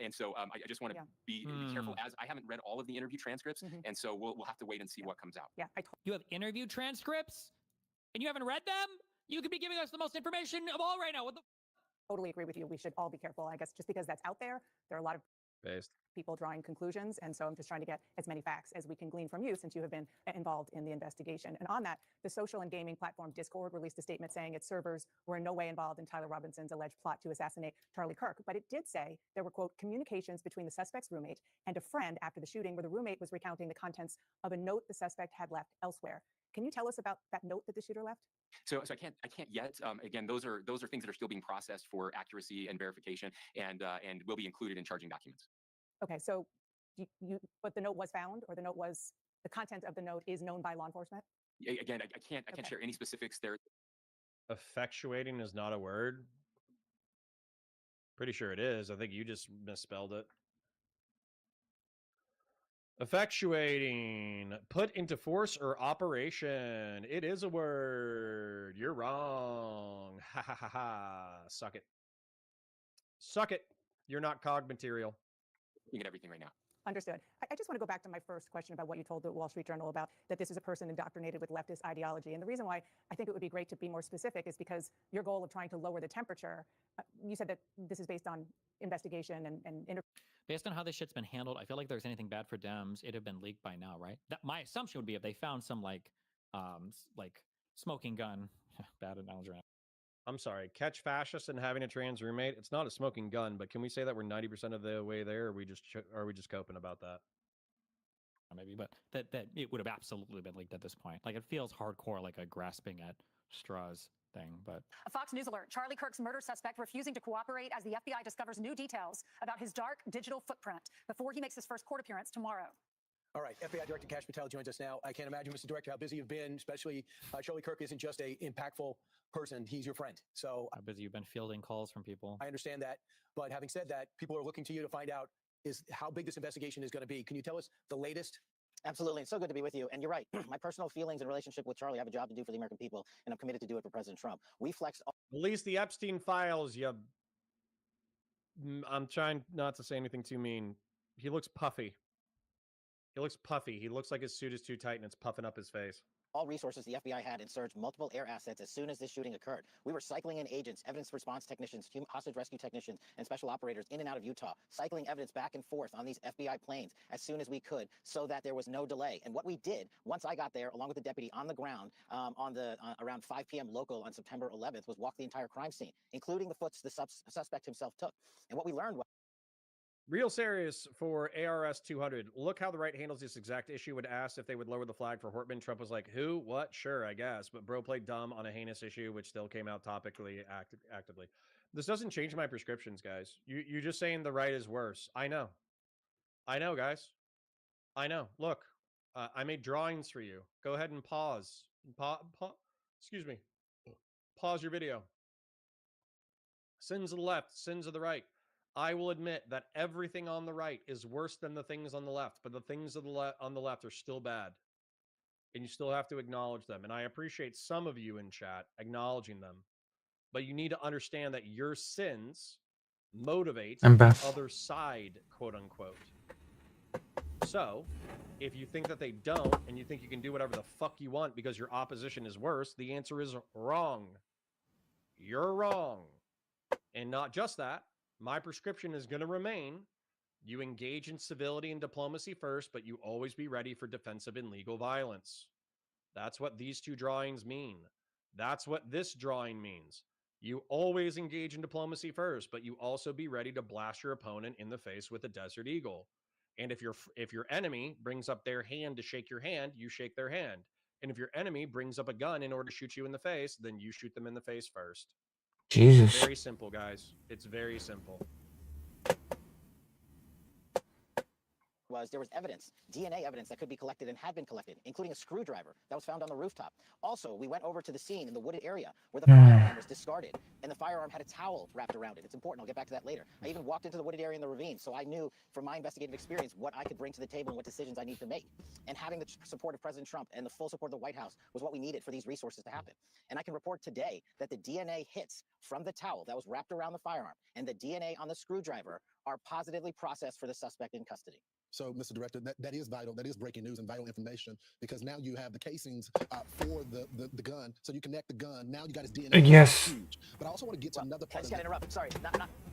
And so I just want to be careful, as I haven't read all of the interview transcripts, and so we'll have to wait and see what comes out. Yeah, You have interview transcripts and you haven't read them? You could be giving us the most information of all right now. What the totally agree with you. We should all be careful. I guess just because that's out there, there are a lot of people drawing conclusions. And so I'm just trying to get as many facts as we can glean from you since you have been involved in the investigation. And on that, the social and gaming platform Discord released a statement saying its servers were in no way involved in Tyler Robinson's alleged plot to assassinate Charlie Kirk. But it did say there were, quote, communications between the suspect's roommate and a friend after the shooting where the roommate was recounting the contents of a note the suspect had left elsewhere. Can you tell us about that note that the shooter left? So I can't yet. Again, those are things that are still being processed for accuracy and verification, and will be included in charging documents. Okay, so but the note was found, or the content of the note is known by law enforcement? Again, I can't share any specifics there. Effectuating is not a word. Pretty sure it is. I think you just misspelled it. Effectuating, put into force or operation. It is a word. You're wrong. Ha ha ha ha. Suck it. Suck it. You're not cog material. Looking at everything right now. Understood. I just want to go back to my first question about what you told the Wall Street Journal about that this is a person indoctrinated with leftist ideology. And the reason why I think it would be great to be more specific is because your goal of trying to lower the temperature, you said that this is based on investigation and based on how this shit's been handled, I feel like if there's anything bad for Dems, it'd have been leaked by now, right? That my assumption would be if they found some like smoking gun, bad analogy. I'm sorry, catch fascists and having a trans roommate. It's not a smoking gun, but can we say that we're 90% of the way there? Or are we just coping about that? Maybe, but that it would have absolutely been leaked at this point. Like it feels hardcore, like a grasping at straws thing. But a Fox News alert: Charlie Kirk's murder suspect refusing to cooperate as the FBI discovers new details about his dark digital footprint before he makes his first court appearance tomorrow. All right, FBI Director Kash Patel joins us now. I can't imagine, Mr. Director, how busy you've been, especially Charlie Kirk isn't just a impactful person, he's your friend. So how busy you've been fielding calls from people. I understand that. But having said that, people are looking to you to find out how big this investigation is going to be. Can you tell us the latest? Absolutely. It's so good to be with you. And you're right. My personal feelings and relationship with Charlie, I have a job to do for the American people, and I'm committed to do it for President Trump. We flexed. Release the Epstein files, you. I'm trying not to say anything too mean. He looks puffy. He looks puffy. He looks like his suit is too tight and it's puffing up his face. All resources the FBI had and surged multiple air assets as soon as this shooting occurred. We were cycling in agents, evidence response technicians, hostage rescue technicians, and special operators in and out of Utah, cycling evidence back and forth on these FBI planes as soon as we could so that there was no delay. And what we did, once I got there, along with the deputy on the ground around 5 p.m. local on September 11th, was walk the entire crime scene, including the foots the suspect himself took. And what we learned was Real serious for ARS 200. Look how the right handles this exact issue. Would ask if they would lower the flag for Hortman. Trump was like, who? What? Sure, I guess. But bro played dumb on a heinous issue, which still came out topically, actively. This doesn't change my prescriptions, guys. You're just saying the right is worse. I know. I know, guys. I know. Look, I made drawings for you. Go ahead and pause. Excuse me. Pause your video. Sins of the left, sins of the right. I will admit that everything on the right is worse than the things on the left, but the things on the left are still bad. And you still have to acknowledge them. And I appreciate some of you in chat acknowledging them. But you need to understand that your sins motivate I'm the back. other side, quote unquote. So, if you think that they don't, and you think you can do whatever the fuck you want because your opposition is worse, the answer is wrong. You're wrong. And not just that, my prescription is going to remain: you engage in civility and diplomacy first, but you always be ready for defensive and legal violence. That's what these two drawings mean. That's what this drawing means. You always engage in diplomacy first, but you also be ready to blast your opponent in the face with a Desert Eagle. And if your enemy brings up their hand to shake your hand, you shake their hand. And if your enemy brings up a gun in order to shoot you in the face, then you shoot them in the face first. Jesus. Very simple, guys. It's very simple. Was there was evidence, DNA evidence that could be collected and had been collected, including a screwdriver that was found on the rooftop. Also, we went over to the scene in the wooded area where the firearm was discarded, and the firearm had a towel wrapped around it. It's important. I'll get back to that later. I even walked into the wooded area in the ravine, so I knew from my investigative experience what I could bring to the table and what decisions I need to make. And having the support of President Trump and the full support of the White House was what we needed for these resources to happen. And I can report today that the DNA hits from the towel that was wrapped around the firearm and the DNA on the screwdriver are positively processed for the suspect in custody. So, Mr. Director, that is vital. That is breaking news and vital information, because now you have the casings for the gun. So you connect the gun. Now you got his DNA. Yes. Huge. But I also want to get to another part. I just got to interrupt. Sorry,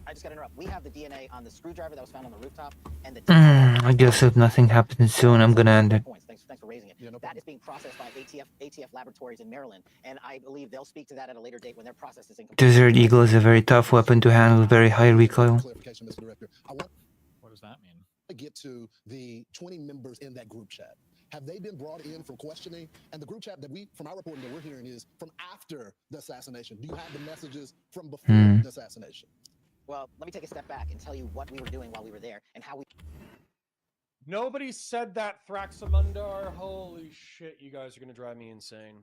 I just got to interrupt. We have the DNA on the screwdriver that was found on the rooftop, and the I guess if nothing happens soon, I'm gonna end it. Thanks for raising it. Yeah, no that is being processed by ATF laboratories in Maryland, and I believe they'll speak to that at a later date when their process is incomplete. Desert Eagle is a very tough weapon to handle, very high recoil. Clarification, Mr. Director. What does that mean? Get to the 20 members in that group chat. Have they been brought in for questioning? And the group chat that from our reporting that we're hearing is from after the assassination. Do you have the messages from before the assassination? Well, let me take a step back and tell you what we were doing while we were there and how we... Nobody said that, Thraxamundar. Holy shit, you guys are going to drive me insane.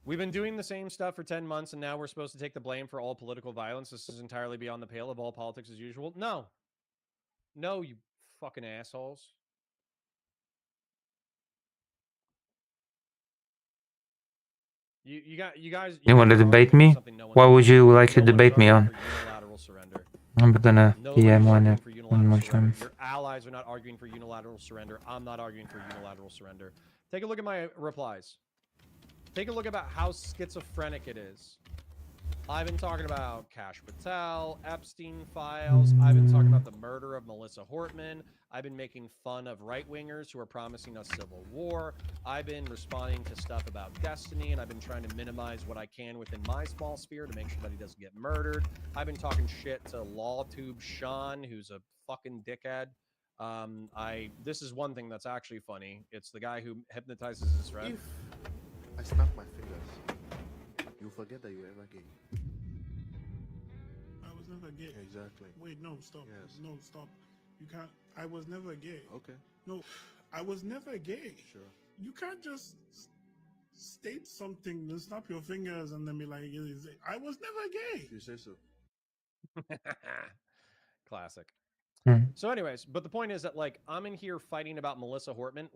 We've been doing the same stuff for 10 months, and now we're supposed to take the blame for all political violence. This is entirely beyond the pale of all politics as usual. No. No, you fucking assholes. You guys. You want to debate me? What would you like to debate me on? I'm gonna PM on it one more time. Your allies are not arguing for unilateral surrender. I'm not arguing for unilateral surrender. Take a look at my replies. Take a look about how schizophrenic it is. I've been talking about Kash Patel, Epstein files. I've been talking about the murder of Melissa Hortman. I've been making fun of right-wingers who are promising us civil war. I've been responding to stuff about Destiny, and I've been trying to minimize what I can within my small sphere to make sure that he doesn't get murdered. I've been talking shit to LawTube Sean, who's a fucking dickhead. This is one thing that's actually funny. It's the guy who hypnotizes his friend. If I snap my fingers, you forget that you were ever gay. I was never gay. Exactly. Wait, no, stop. Yes. No, stop. You can't. I was never gay. Okay. No, I was never gay. Sure. You can't just state something and snap your fingers and then be like, I was never gay. You say so. Classic. So anyways, but the point is that, like, I'm in here fighting about Melissa Hortman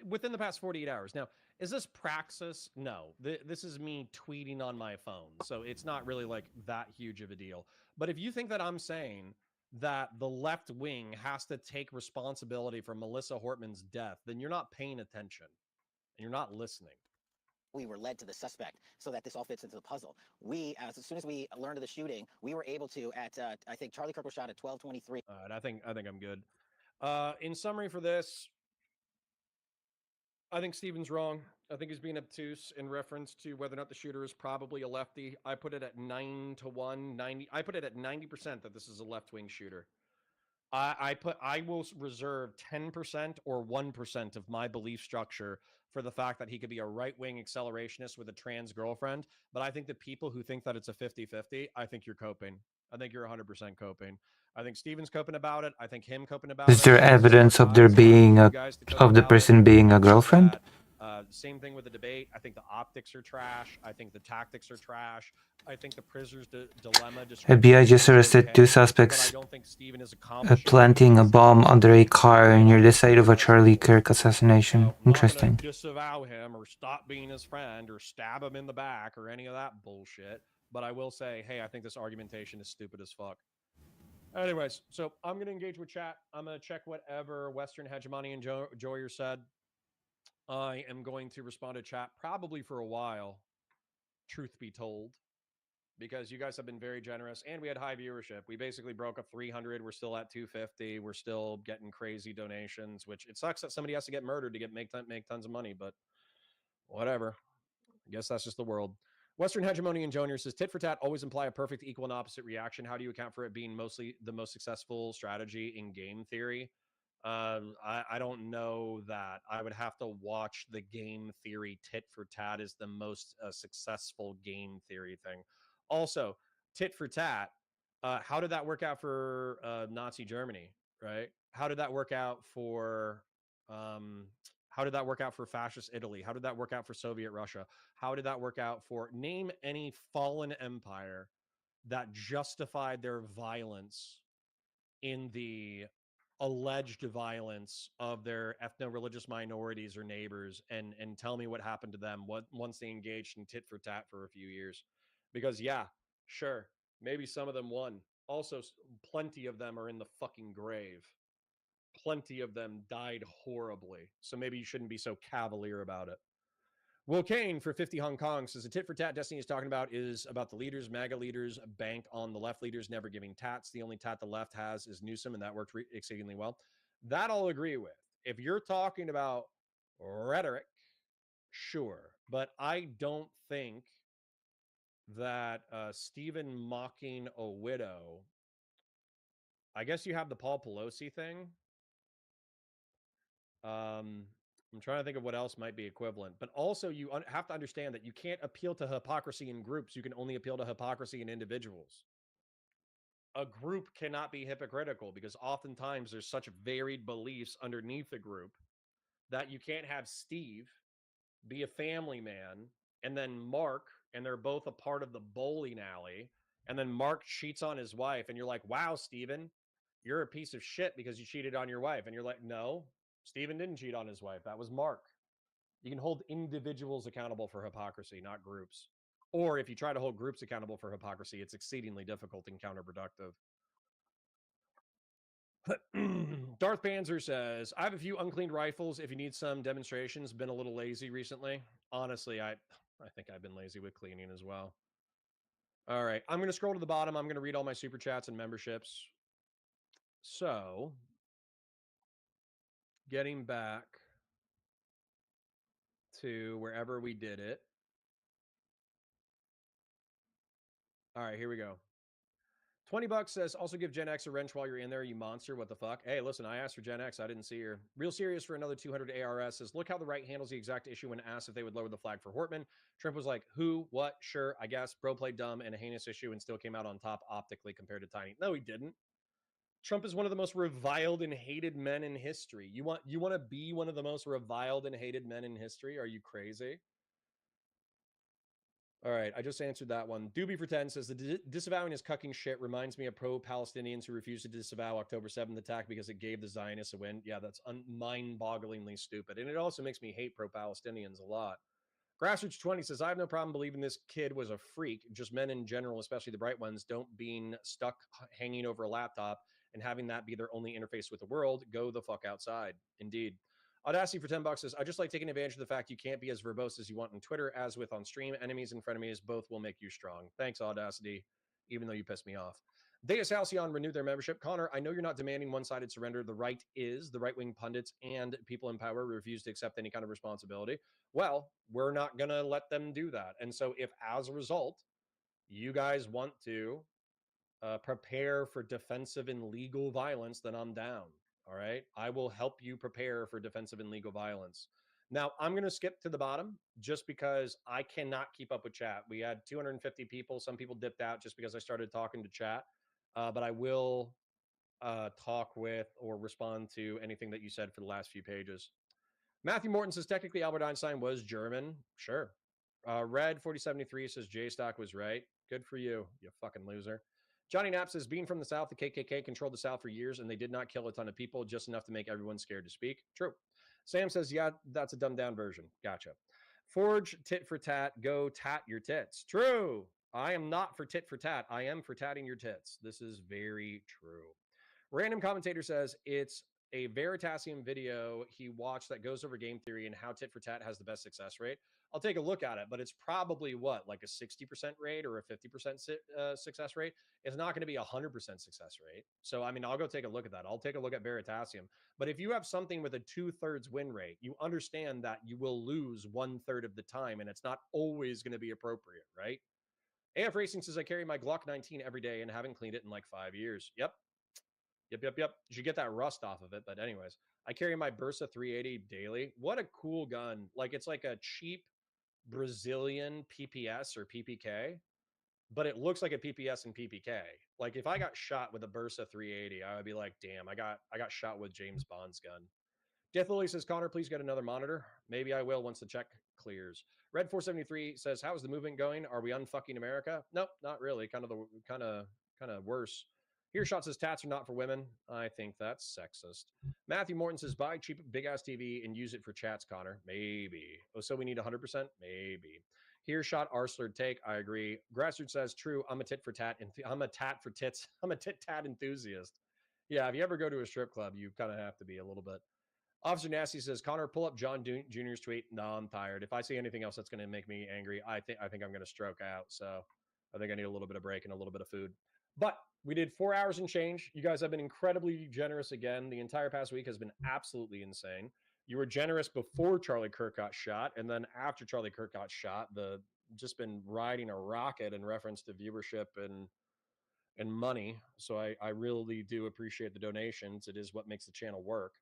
within the past 48 hours. Now, is this praxis? No. This is me tweeting on my phone. So it's not really, like, that huge of a deal. But if you think that I'm saying that the left wing has to take responsibility for Melissa Hortman's death, then you're not paying attention and you're not listening. We were led to the suspect so that this all fits into the puzzle. We, as soon as we learned of the shooting, we were able to, I think Charlie Kirk was shot at 12:23. All right, I think I'm good. In summary for this, I think Steven's wrong. I think he's being obtuse in reference to whether or not the shooter is probably a lefty. I put it at 9-1, I put it at 90% that this is a left-wing shooter. I will reserve 10% or 1% of my belief structure for the fact that he could be a right-wing accelerationist with a trans girlfriend. But I think the people who think that it's a 50-50, I think you're coping. I think you're 100% coping. I think Steven's coping about it. I think him coping about it. Is there evidence of there being of the person being a girlfriend? Same thing with the debate. I think the optics are trash. I think the tactics are trash. I think the prisoner's dilemma. FBI just arrested two suspects planting a bomb under a car near the site of a Charlie Kirk assassination. Interesting. I'm not gonna disavow him or stop being his friend or stab him in the back or any of that bullshit. But I will say, hey, I think this argumentation is stupid as fuck. Anyways, so I'm going to engage with chat. I'm going to check whatever Western Hegemony and Joyer said. I am going to respond to chat probably for a while, truth be told, because you guys have been very generous and we had high viewership. We basically broke up 300. We're still at 250. We're still getting crazy donations, which it sucks that somebody has to get murdered to make tons of money, but whatever. I guess that's just the world. Western Hegemony and Jonier says, tit for tat always imply a perfect equal and opposite reaction. How do you account for it being mostly the most successful strategy in game theory? I don't know that. I would have to watch the game theory. Tit for tat is the most successful game theory thing. Also, tit for tat, how did that work out for Nazi Germany, right? How did that work out for how did that work out for fascist Italy? How did that work out for Soviet Russia? How did that work out for name any fallen empire that justified their violence in the alleged violence of their ethno-religious minorities or neighbors, and tell me what happened to them once they engaged in tit for tat for a few years. Because yeah, sure, maybe some of them won. Also, plenty of them are in the fucking grave. Plenty of them died horribly. So maybe you shouldn't be so cavalier about it. Will Kane for 50 Hong Kong says the tit for tat Destiny is talking about is about the leaders, MAGA leaders, bank on the left leaders never giving tats. The only tat the left has is Newsom, and that worked exceedingly well. That I'll agree with. If you're talking about rhetoric, sure. But I don't think that Stephen mocking a widow, I guess you have the Paul Pelosi thing. I'm trying to think of what else might be equivalent. But also, you have to understand that you can't appeal to hypocrisy in groups. You can only appeal to hypocrisy in individuals. A group cannot be hypocritical because oftentimes there's such varied beliefs underneath a group that you can't have Steve be a family man and then Mark, and they're both a part of the bowling alley, and then Mark cheats on his wife, and you're like, wow, Steven, you're a piece of shit because you cheated on your wife. And you're like, no, Steven didn't cheat on his wife. That was Mark. You can hold individuals accountable for hypocrisy, not groups. Or if you try to hold groups accountable for hypocrisy, it's exceedingly difficult and counterproductive. Darth Panzer says, I have a few uncleaned rifles if you need some demonstrations. Been a little lazy recently. Honestly, I think I've been lazy with cleaning as well. All right, I'm going to scroll to the bottom. I'm going to read all my super chats and memberships. So, getting back to wherever we did it. All right, here we go. $20 says, also give Gen X a wrench while you're in there, you monster. What the fuck? Hey, listen, I asked for Gen X. I didn't see her. Real Serious for another 200 ARS says, look how the right handles the exact issue when asked if they would lower the flag for Hortman. Trump was like, who, what, sure, I guess. Bro played dumb and a heinous issue and still came out on top optically compared to Tiny. No, he didn't. Trump is one of the most reviled and hated men in history. You want to be one of the most reviled and hated men in history? Are you crazy? All right, I just answered that one. Doobie for 10 says, the disavowing is cucking shit reminds me of pro-Palestinians who refused to disavow October 7th attack because it gave the Zionists a win. Yeah, that's mind-bogglingly stupid. And it also makes me hate pro-Palestinians a lot. Grassroots 20 says, I have no problem believing this kid was a freak. Just men in general, especially the bright ones, don't being stuck hanging over a laptop and having that be their only interface with the world. Go the fuck outside. Indeed. Audacity for $10 says, I just like taking advantage of the fact you can't be as verbose as you want on Twitter as with on stream. Enemies and frenemies both will make you strong. Thanks, Audacity, even though you pissed me off. Deus Halcyon renewed their membership. Connor, I know you're not demanding one-sided surrender. The right is the right-wing pundits and people in power refuse to accept any kind of responsibility. Well, we're not going to let them do that. And so if, as a result, you guys want to prepare for defensive and legal violence, then I'm down. All right. I will help you prepare for defensive and legal violence. Now, I'm going to skip to the bottom just because I cannot keep up with chat. We had 250 people. Some people dipped out just because I started talking to chat. But I will talk with or respond to anything that you said for the last few pages. Matthew Morton says, technically, Albert Einstein was German. Sure. Red 4073 says, J-Stock was right. Good for you, you fucking loser. Johnny Knapp says, being from the South, the KKK controlled the South for years, and they did not kill a ton of people, just enough to make everyone scared to speak. True. Sam says, yeah, that's a dumbed down version. Gotcha. Forge, tit for tat, go tat your tits. True. I am not for tit for tat. I am for tatting your tits. This is very true. Random commentator says it's a Veritasium video he watched that goes over game theory and how tit for tat has the best success rate. I'll take a look at it, but it's probably what, like a 60% rate or a 50% success rate. It's not going to be a 100% success rate. So, I mean, I'll go take a look at that. I'll take a look at Veritasium. But if you have something with a 2/3 win rate, you understand that you will lose 1/3 of the time, and it's not always going to be appropriate, right? AF Racing says I carry my Glock 19 every day and haven't cleaned it in like 5 years. Yep. You should get that rust off of it. But anyways, I carry my Bursa 380 daily. What a cool gun. Like it's like a cheap Brazilian PPS or PPK, but it looks like a PPS and PPK. Like if I got shot with a Bursa 380, I would be like, damn, I got shot with James Bond's gun. Death Lily says, Connor, please get another monitor. Maybe I will once the check clears. Red 473 says, how's the movement going? Are we unfucking America? Nope, not really. Kind of worse. Here Shot says tats are not for women. I think that's sexist. Matthew Morton says, buy cheap big ass TV and use it for chats, Connor. Maybe. Oh, so we need 100%? Maybe. Here Shot Arsler take. I agree. Grassroots says, true. I'm a tit for tat. I'm a tat for tits. I'm a tit tat enthusiast. Yeah, if you ever go to a strip club, you kind of have to be a little bit. Officer Nasty says, Connor, pull up John Jr.'s tweet. No, I'm tired. If I see anything else that's going to make me angry, I think I'm going to stroke out. So I think I need a little bit of break and a little bit of food. But we did 4 hours and change. You guys have been incredibly generous again. The entire past week has been absolutely insane. You were generous before Charlie Kirk got shot, and then after Charlie Kirk got shot, the just been riding a rocket in reference to viewership and money. So I really do appreciate the donations. It is what makes the channel work.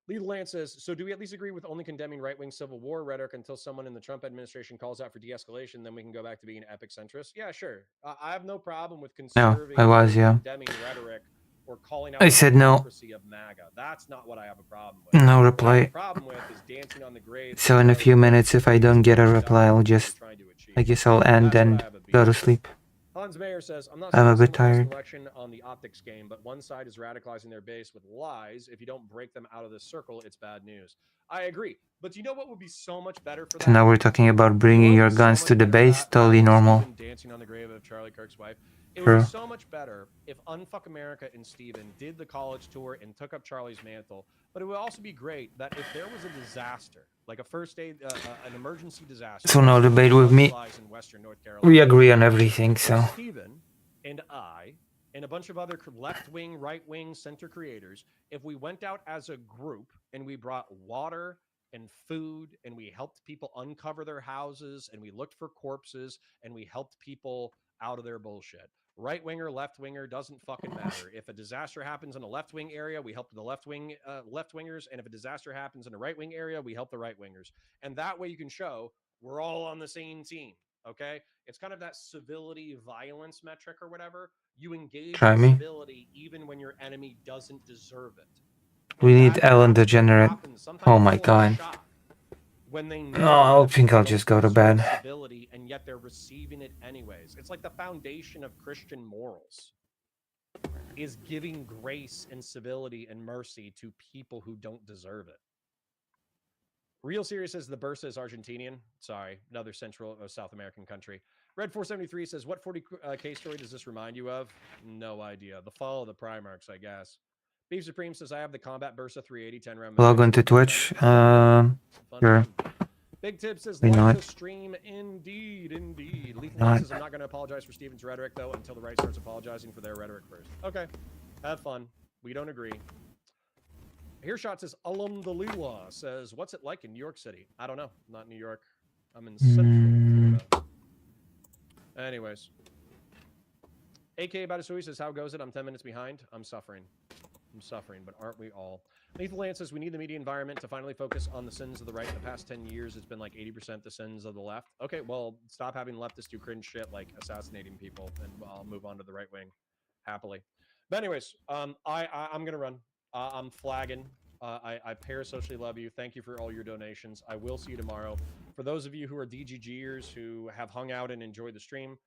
Lee Lance says, so do we at least agree with only condemning right-wing civil war rhetoric until someone in the Trump administration calls out for de-escalation, then we can go back to being epic centrists? Yeah, sure. I have no problem with No, conserving I was, or yeah. condemning rhetoric or calling out I the said no. hypocrisy of MAGA. That's not what I have a problem with. No What I have a reply. problem with is dancing on the grave. So in a few minutes, if I don't get a reply, I'll just, I guess I'll end and go to sleep. Hans Mayer says, I'm not I'm a saying bit someone lost an tired. election on the optics game, but one side is radicalizing their base with lies. If you don't break them out of the circle, it's bad news. I agree. But you know what would be so much better for that? So now we're talking about bringing your guns to the base, totally normal. Dancing on the grave of Charlie Kirk's wife. It True. would be so much better if Unfuck America and Steven did the college tour and took up Charlie's mantle. But it would also be great that if there was a disaster, like a first aid, an emergency disaster. So no debate with me. We agree on everything, so. Steven and I and a bunch of other left-wing, right-wing center creators, if we went out as a group and we brought water and food and we helped people uncover their houses and we looked for corpses and we helped people out of their bullshit. Right winger, left winger, doesn't fucking matter. If a disaster happens in a left wing area, we help the left wingers, and if a disaster happens in a right wing area, we help the right wingers. And that way you can show we're all on the same team. Okay, it's kind of that civility violence metric or whatever. You engage Try in me. civility even when your enemy doesn't deserve it. We need Ellen DeGenerate. Oh my god. When they Oh, I think I'll just go to bed. Civility, and yet they're receiving it anyways. It's like the foundation of Christian morals is giving grace and civility and mercy to people who don't deserve it. Real Serious says the Bursa is Argentinian. Sorry, another Central or South American country. Red 473 says, what 40K story does this remind you of? No idea. The fall of the Primarchs, I guess. Beef Supreme says, I have the Combat Bursa 380 10 round. Log on to Twitch. Sure. Big Tip says, Why like not? the stream. Indeed. Lethal Not. says, I'm not going to apologize for Steven's rhetoric, though, until the right starts apologizing for their rhetoric first. Okay. Have fun. We don't agree. Hearshot says, Alhamdulillah says, what's it like in New York City? I don't know. Not New York. I'm in Central Florida. Anyways. AK Badasui says, how goes it? I'm 10 minutes behind. I'm suffering, but aren't we all? Lethal Lance says, we need the media environment to finally focus on the sins of the right. In the past 10 years, it's been like 80% the sins of the left. Okay, well, stop having leftists do cringe shit like assassinating people, and I'll move on to the right wing happily. But anyways, I'm going to run. I'm flagging. I parasocially love you. Thank you for all your donations. I will see you tomorrow. For those of you who are DGGers who have hung out and enjoyed the stream,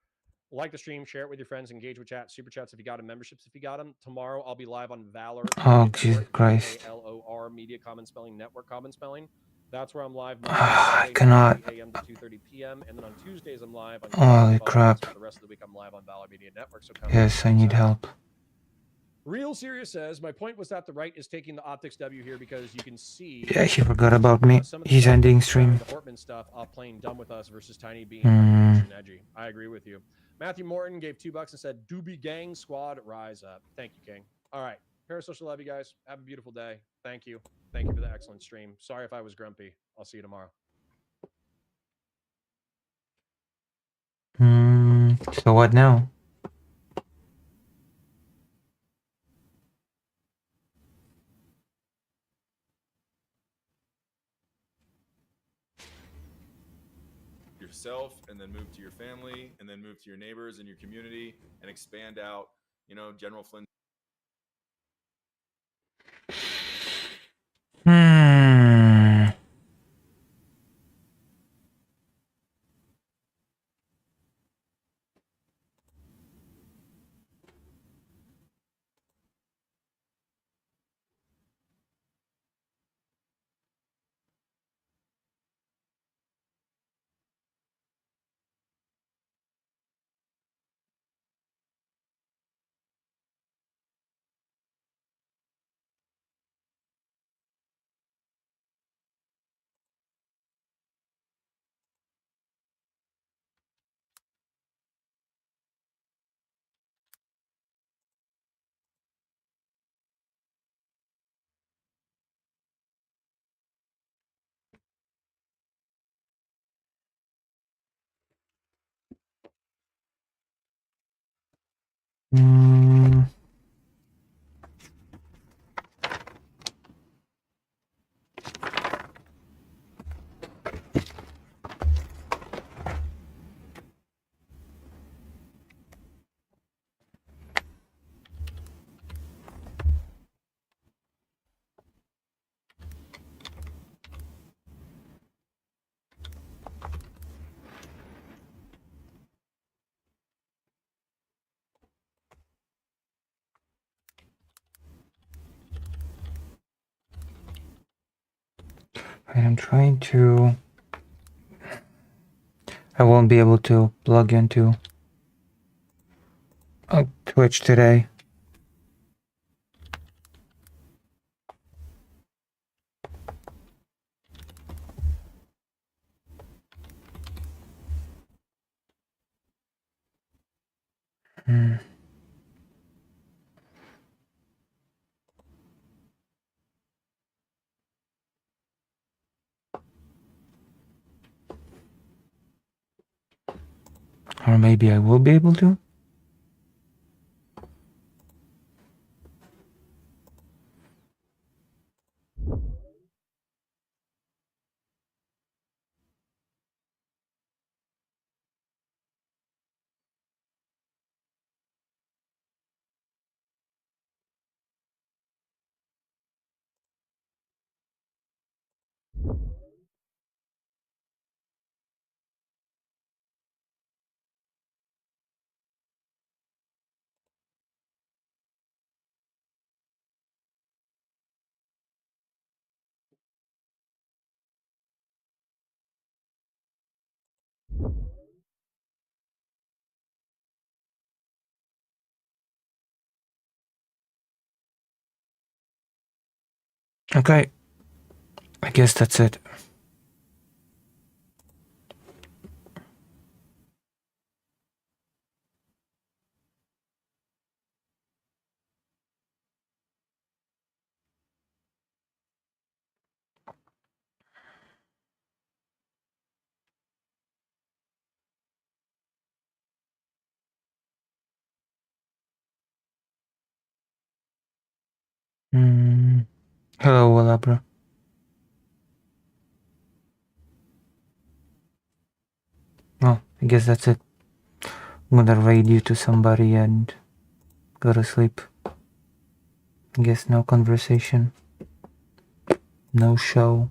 like the stream, share it with your friends, engage with chat, super chats if you got them, memberships if you got them. Tomorrow I'll be live on Valor. Oh, Jesus Christ. VALOR Media Common Spelling Network Common Spelling. That's where I'm live. I cannot. AM to 2:30 p.m. p.m. And then on Tuesdays, I'm live on Holy Counterpoints. crap. For the rest of the week, I'm live on Valor Media Network. So come Yes, I need help. Real Serious says, my point was that the right is taking the optics W here because you can see. Yeah, he forgot about me. Some of the He's stuff ending surrounding stream. The Hortman stuff playing dumb with us versus Tiny being Hmm. unhinged and edgy. I agree with you. Matthew Morton gave $2 and said, Doobie Gang Squad, rise up. Thank you, King. All right. Parasocial, love you guys. Have a beautiful day. Thank you. Thank you for the excellent stream. Sorry if I was grumpy. I'll see you tomorrow. So what now? Yourself, and then move to your family, and then move to your neighbors and your community, and expand out. You know, General Flynn. I'm trying to... I won't be able to plug into Twitch today. Or maybe I will be able to? Okay. I guess that's it. Hello, Walabra. Well, I guess that's it. I'm gonna raid you to somebody and go to sleep. I guess no conversation. No show.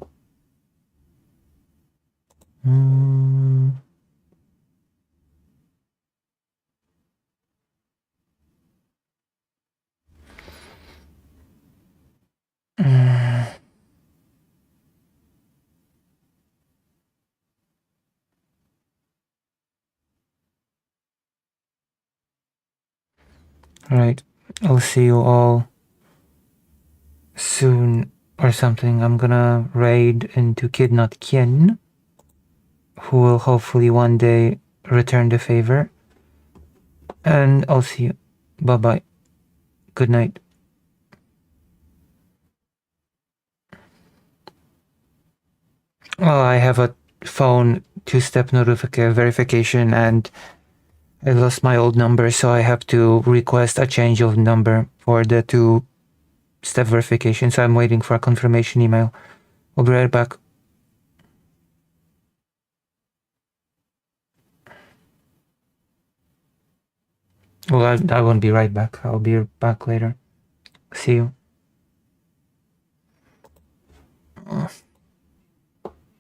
Alright, I'll see you all soon or something. I'm gonna raid into Kid Not Kien, who will hopefully one day return the favor. And I'll see you. Bye bye. Good night. Oh, I have a phone two-step verification and I lost my old number, so I have to request a change of number for the two-step verification. So I'm waiting for a confirmation email. I'll be right back. Well, I won't be right back. I'll be back later. See you.